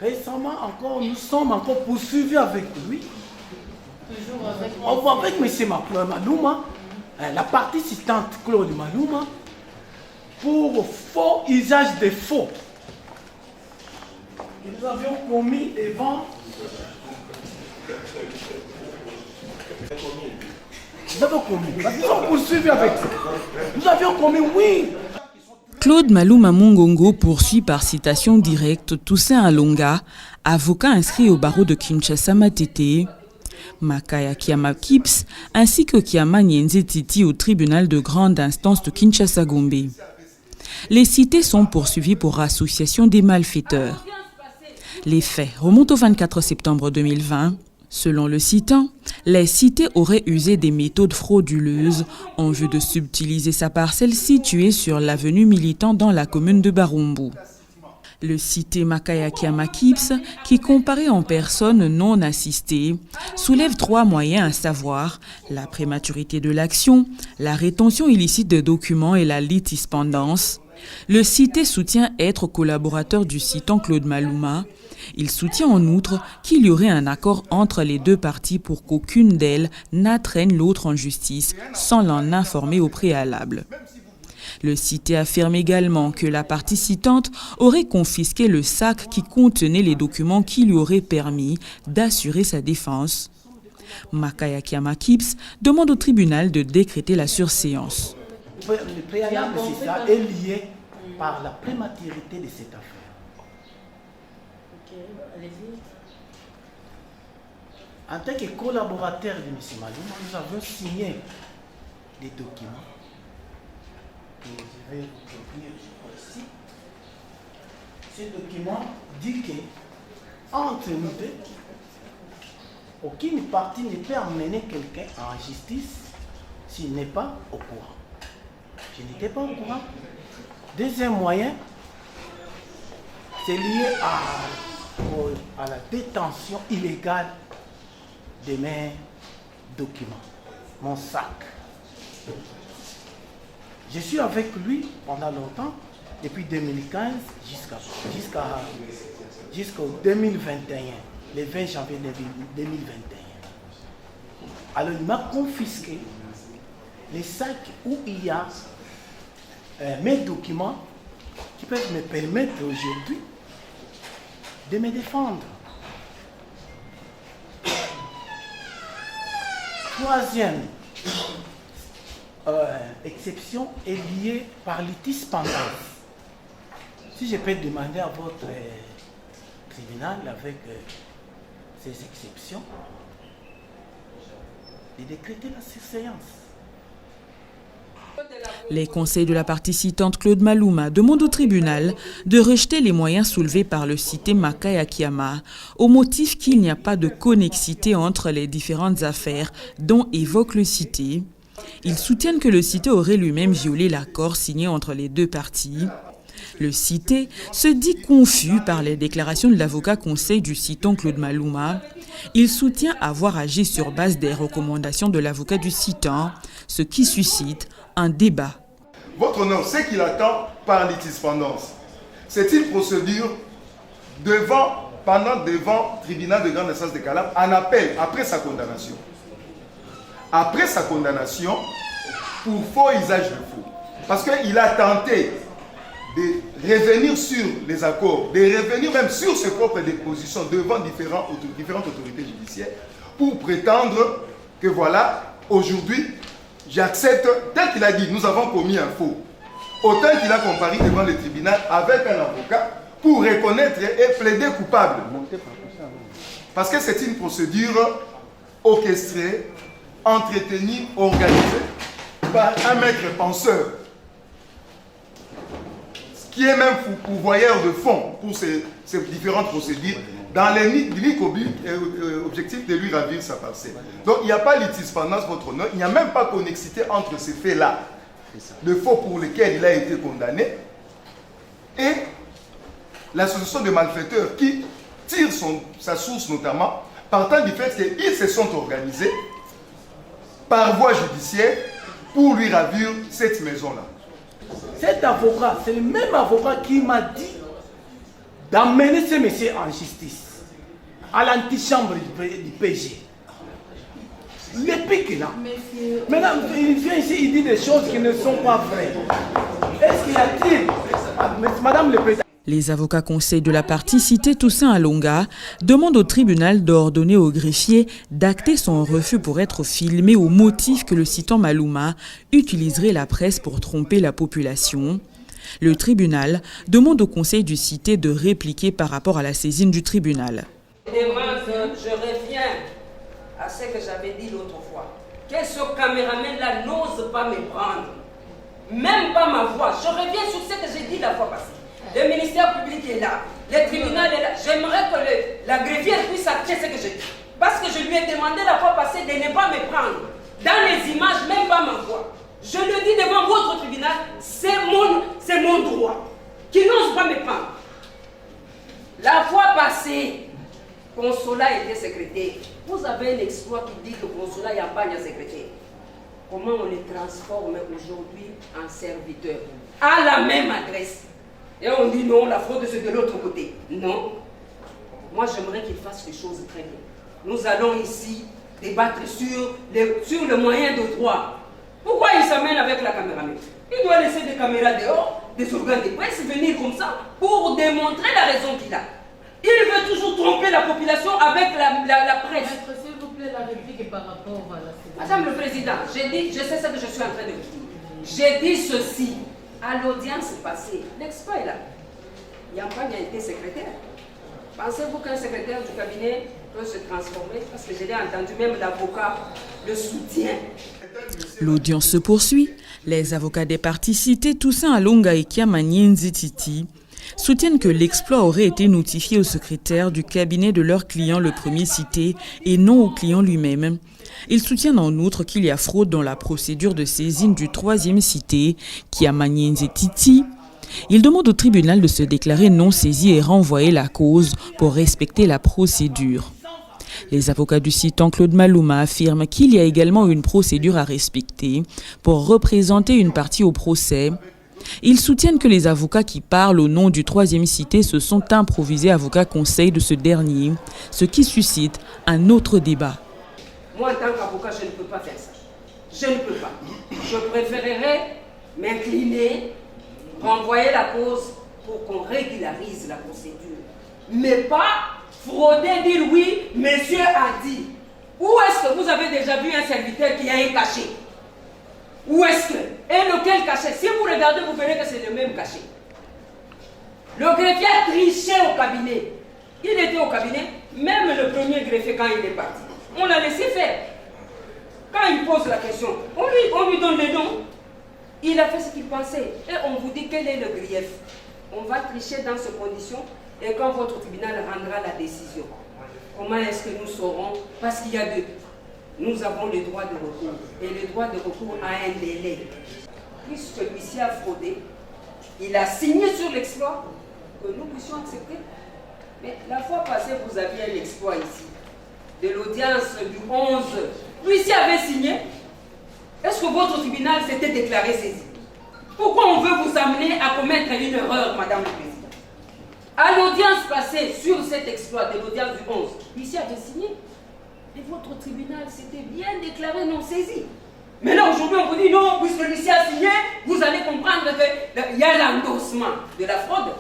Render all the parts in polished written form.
Récemment encore, nous sommes encore poursuivis avec lui. Toujours avec M. Malouma, la partie citante Claude Malouma, pour faux usage des faux. Nous avions commis devant. Nous avons commis. Nous sommes poursuivis avec ça. Nous avions commis, oui. Claude Malouma Mungongo poursuit par citation directe Toussaint Alonga, avocat inscrit au barreau de Kinshasa Matete, Makaya Kiama Kips, ainsi que Kiama Nyenze Titi au tribunal de grande instance de Kinshasa Gombe. Les cités sont poursuivis pour association des malfaiteurs. Les faits remontent au 24 septembre 2020. Selon le citant, les cités auraient usé des méthodes frauduleuses en vue de subtiliser sa parcelle située sur l'avenue Militant dans la commune de Barumbu. Le cité Makaya Kiama Kips, qui comparait en personne non assistée, soulève 3 moyens à savoir la prématurité de l'action, la rétention illicite de documents et la litispendance. Le cité soutient être collaborateur du citant Claude Malouma. Il soutient en outre qu'il y aurait un accord entre les deux parties pour qu'aucune d'elles n'attraîne l'autre en justice sans l'en informer au préalable. Le cité affirme également que la partie citante aurait confisqué le sac qui contenait les documents qui lui auraient permis d'assurer sa défense. Makaya Kiama Kips demande au tribunal de décréter la surséance. Le préalable, c'est ça, est lié par la prématurité de cette affaire. En tant que collaborateur de M. Malouma, nous avons signé des documents. Et je vais vous lire ici. Ces documents disent que entre nous deux, aucune partie ne peut emmener quelqu'un en justice s'il n'est pas au courant. Je n'étais pas au courant. Deuxième moyen, c'est lié à la détention illégale de mes documents, mon sac. Je suis avec lui pendant longtemps, depuis 2015 jusqu'au 2021, le 20 janvier 2021. Alors il m'a confisqué les sacs où il y a mes documents qui peuvent me permettre aujourd'hui de me défendre. Troisième exception est liée par litispendance. Si je peux demander à votre tribunal avec ces exceptions de décréter la surséance. Les conseils de la partie citante Claude Malouma demandent au tribunal de rejeter les moyens soulevés par le cité Makaya Kiama au motif qu'il n'y a pas de connexité entre les différentes affaires dont évoque le cité. Ils soutiennent que le cité aurait lui-même violé l'accord signé entre les deux parties. Le cité se dit confus par les déclarations de l'avocat conseil du citant Claude Malouma. Il soutient avoir agi sur base des recommandations de l'avocat du citant, ce qui suscite un débat. Votre honneur, ce qu'il attend par litispendance, c'est une procédure devant le tribunal de grande instance de Calam en appel après sa condamnation. Après sa condamnation, pour faux usage de faux. Parce qu'il a tenté de revenir sur les accords, de revenir même sur ses propres dépositions devant différentes autorités judiciaires pour prétendre que voilà, aujourd'hui, j'accepte, tel qu'il a dit, nous avons commis un faux. Autant qu'il a comparé devant le tribunal avec un avocat pour reconnaître et plaider coupable. Parce que c'est une procédure orchestrée, entretenue, organisée par un maître penseur qui est même pourvoyeur de fonds pour ces différentes procédures dans l'unique objectif de lui ravir sa parcelle. Donc il n'y a pas litispendance, votre honneur, il n'y a même pas connexité entre ces faits-là, le faux pour lesquels il a été condamné, et l'association de malfaiteurs qui tire sa source notamment partant du fait qu'ils se sont organisés par voie judiciaire pour lui ravir cette maison-là. Cet avocat, c'est le même avocat qui m'a dit d'amener ces messieurs en justice, à l'antichambre du PG. L'épique là. Maintenant, il vient ici, il dit des choses qui ne sont pas vraies. Est-ce qu'il y a-t-il, Madame le Président? Les avocats conseils de la partie citée Toussaint Alonga demandent au tribunal d'ordonner au greffier d'acter son refus pour être filmé au motif que le citant Malouma utiliserait la presse pour tromper la population. Le tribunal demande au conseil du cité de répliquer par rapport à la saisine du tribunal. Je reviens à ce que j'avais dit l'autre fois, que ce caméraman-là n'ose pas me prendre, même pas ma voix. Je reviens sur ce que j'ai dit la fois passée. Le ministère public est là, le tribunal est là. J'aimerais que la greffière puisse acter ce que j'ai dit. Parce que je lui ai demandé la fois passée de ne pas me prendre. Dans les images, même pas ma voix. Je le dis devant votre tribunal, c'est mon droit. Qui n'ose pas me prendre. La fois passée, Consola était secrétaire. Vous avez un exploit qui dit que Consola Yampagne est secrétaire. Comment on les transforme aujourd'hui en serviteurs à la même adresse? Et on dit non, la fraude c'est de l'autre côté. Non. Moi j'aimerais qu'ils fassent les choses très bien. Nous allons ici débattre sur le moyen de droit. Pourquoi il s'amène avec la caméra? Il doit laisser des caméras dehors, des organes de presse venir comme ça pour démontrer la raison qu'il a. Il veut toujours tromper la population avec la presse. Maître, s'il vous plaît, la réplique est par rapport à la séance. Madame le Président, je sais ce que je suis en train de vous dire. J'ai dit ceci à l'audience passée. L'expert est là. Yampagne a été secrétaire. Pensez-vous qu'un secrétaire du cabinet peut se transformer? Parce que je l'ai entendu, même l'avocat le soutient. L'audience se poursuit. Les avocats des parties citées Toussaint Alonga et Kiamanienzi Titi soutiennent que l'exploit aurait été notifié au secrétaire du cabinet de leur client le premier cité et non au client lui-même. Ils soutiennent en outre qu'il y a fraude dans la procédure de saisine du troisième cité, Kiamanienzi Titi. Ils demandent au tribunal de se déclarer non saisi et renvoyer la cause pour respecter la procédure. Les avocats du citant Claude Malouma affirment qu'il y a également une procédure à respecter pour représenter une partie au procès. Ils soutiennent que les avocats qui parlent au nom du troisième cité se sont improvisés avocats conseils de ce dernier, ce qui suscite un autre débat. Moi, en tant qu'avocat, je ne peux pas faire ça. Je ne peux pas. Je préférerais m'incliner, renvoyer la cause pour qu'on régularise la procédure. Mais pas frauder, dire oui, monsieur a dit. Où est-ce que vous avez déjà vu un serviteur qui a un cachet? Où est-ce que? Et lequel cachet? Si vous regardez, vous verrez que c'est le même cachet. Le greffier a triché au cabinet. Il était au cabinet, même le premier greffier quand il est parti. On l'a laissé faire. Quand il pose la question, on lui donne les noms. Il a fait ce qu'il pensait. Et on vous dit quel est le grief. On va tricher dans ces conditions et quand votre tribunal rendra la décision. Comment est-ce que nous saurons? Parce qu'il y a nous avons le droit de recours. Et le droit de recours a un délai. Puisque celui-ci a fraudé, il a signé sur l'exploit que nous puissions accepter. Mais la fois passée, vous aviez un exploit ici. De l'audience du 11, lui-ci avait signé. Est-ce que votre tribunal s'était déclaré saisi? Pourquoi on veut vous amener à commettre une erreur, Madame le Président? À l'audience passée sur cet exploit de l'audience du 11, lui-ci avait signé. Et votre tribunal s'était bien déclaré non saisi. Mais là, aujourd'hui, on vous dit non, puisque lui-ci a signé, vous allez comprendre qu'il y a l'endossement de la fraude.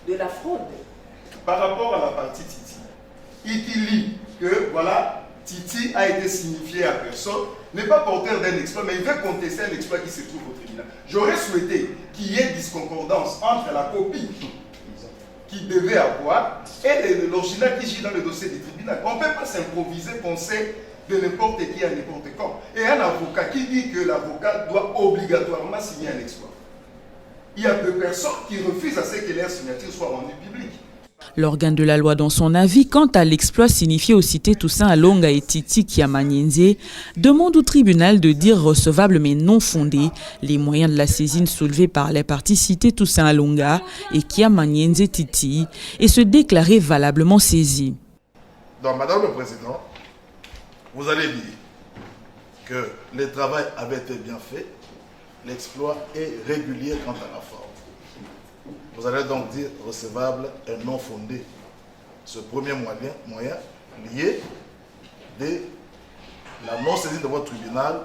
De la fraude. Par rapport à la partie Titi, il lit que voilà, Titi a été signifié à personne, n'est pas porteur d'un exploit, mais il veut contester un exploit qui se trouve au tribunal. J'aurais souhaité qu'il y ait disconcordance entre la copie qu'il devait avoir et l'original qui gît dans le dossier du tribunal. On ne peut pas s'improviser, penser de n'importe qui à n'importe quand. Et un avocat qui dit que l'avocat doit obligatoirement signer un exploit. Il y a deux personnes qui refusent à ce que leur signature soit rendue publique. L'organe de la loi, dans son avis, quant à l'exploit signifié aux cités Toussaint Alonga et Titi Kiamanienzi, demande au tribunal de dire recevable mais non fondé les moyens de la saisine soulevés par les parties citées Toussaint Alonga et Kiamanienzi Titi et se déclarer valablement saisis. Donc, Madame le Président, vous allez dire que le travail avait été bien fait, l'exploit est régulier quant à la forme. Vous allez donc dire recevable et non fondé. Ce premier moyen lié de la non-saisine de votre tribunal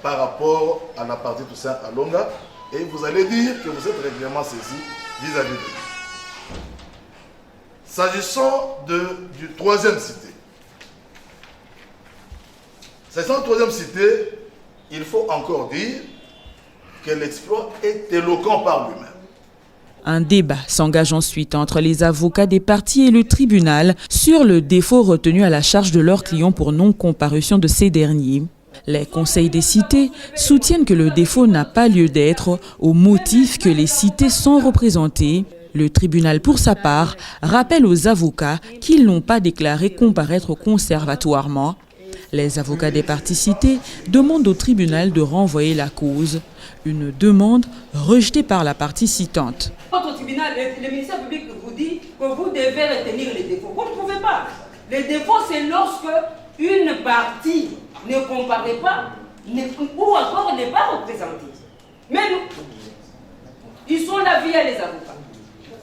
par rapport à la partie Toussaint Alonga, et vous allez dire que vous êtes régulièrement saisi vis-à-vis de lui. S'agissant du troisième cité, il faut encore dire que l'exploit est éloquent par lui-même. Un débat s'engage ensuite entre les avocats des parties et le tribunal sur le défaut retenu à la charge de leurs clients pour non-comparution de ces derniers. Les conseils des cités soutiennent que le défaut n'a pas lieu d'être au motif que les cités sont représentées. Le tribunal, pour sa part, rappelle aux avocats qu'ils n'ont pas déclaré comparaître conservatoirement. Les avocats des parties citées demandent au tribunal de renvoyer la cause. Une demande rejetée par la partie citante. Votre tribunal, le ministère public vous dit que vous devez retenir les défauts. Vous ne pouvez pas. Les défauts, c'est lorsque une partie ne comparaît pas ou encore n'est pas représentée. Mais nous, ils sont là via les avocats.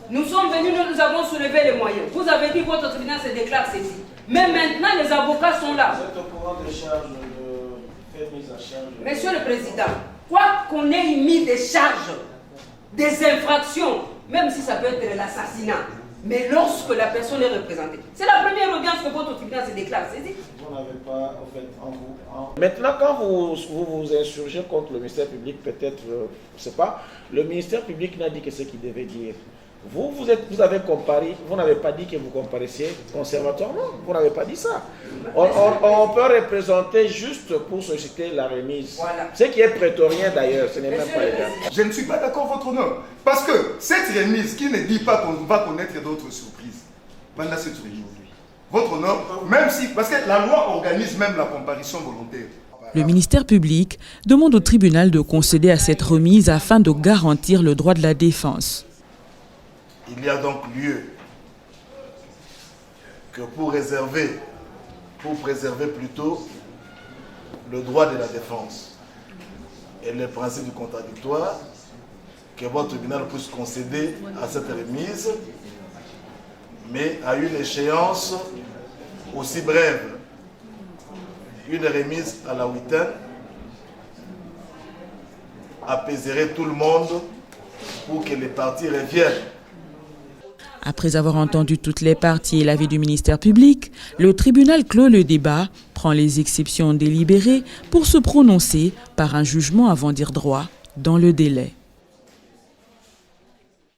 Nous sommes venus, nous avons soulevé les moyens. Vous avez dit que votre tribunal se déclare saisi. Mais maintenant, les avocats sont là. Vous êtes au courant des charges de faire mise en charge. Monsieur le Président, quoi qu'on ait émis des charges, des infractions, même si ça peut être de l'assassinat, mais lorsque la personne est représentée, c'est la première audience que votre tribunal se déclare saisi. Vous n'avez pas, en fait, en vous. Maintenant, quand vous insurgez contre le ministère public, peut-être, je ne sais pas, le ministère public n'a dit que ce qu'il devait dire. Vous avez comparé, vous n'avez pas dit que vous comparaissiez conservatoirement, vous n'avez pas dit ça. On peut représenter juste pour susciter la remise. Voilà. Ce qui est prétorien d'ailleurs, ce n'est même pas légal. Je ne suis pas d'accord, votre honneur. Parce que cette remise qui ne dit pas qu'on va connaître d'autres surprises pendant cette aujourd'hui. Votre honneur, même si, parce que la loi organise même la comparution volontaire. Le ministère public demande au tribunal de concéder à cette remise afin de garantir le droit de la défense. Il y a donc lieu que pour préserver plutôt le droit de la défense et le principe du contradictoire, que votre tribunal puisse concéder à cette remise, mais à une échéance aussi brève. Une remise à la huitaine apaiserait tout le monde pour que les parties reviennent. Après avoir entendu toutes les parties et l'avis du ministère public, le tribunal clôt le débat, prend les exceptions délibérées pour se prononcer par un jugement avant dire droit dans le délai.